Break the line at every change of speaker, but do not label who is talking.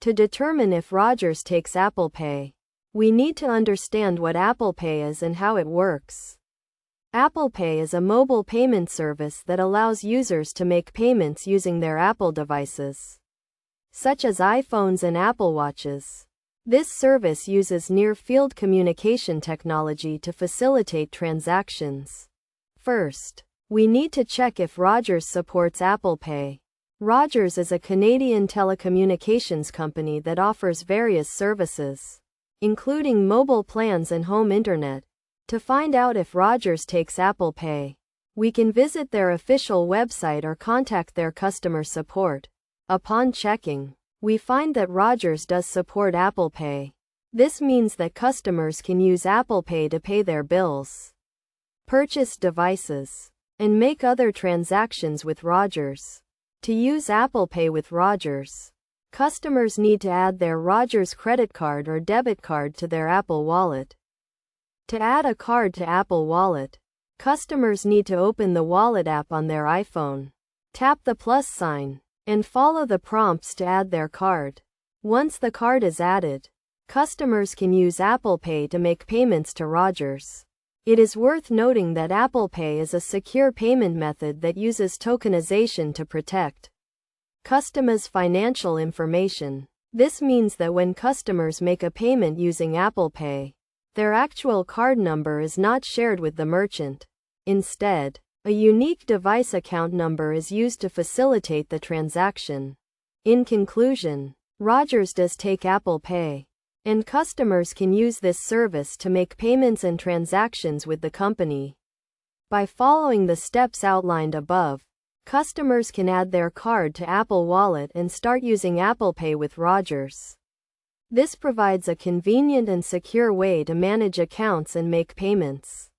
To determine if Rogers takes Apple Pay, we need to understand what Apple Pay is and how it works. Apple Pay is a mobile payment service that allows users to make payments using their Apple devices, such as iPhones and Apple Watches. This service uses near-field communication technology to facilitate transactions. First, we need to check if Rogers supports Apple Pay. Rogers is a Canadian telecommunications company that offers various services, including mobile plans and home internet. To find out if Rogers takes Apple Pay, we can visit their official website or contact their customer support. Upon checking, we find that Rogers does support Apple Pay. This means that customers can use Apple Pay to pay their bills, purchase devices, and make other transactions with Rogers. To use Apple Pay with Rogers, customers need to add their Rogers credit card or debit card to their Apple Wallet. To add a card to Apple Wallet, customers need to open the Wallet app on their iPhone, tap the plus sign, and follow the prompts to add their card. Once the card is added, customers can use Apple Pay to make payments to Rogers. It is worth noting that Apple Pay is a secure payment method that uses tokenization to protect customers' financial information. This means that when customers make a payment using Apple Pay, their actual card number is not shared with the merchant. Instead, a unique device account number is used to facilitate the transaction. In conclusion, Rogers does take Apple Pay, and customers can use this service to make payments and transactions with the company. By following the steps outlined above, customers can add their card to Apple Wallet and start using Apple Pay with Rogers. This provides a convenient and secure way to manage accounts and make payments.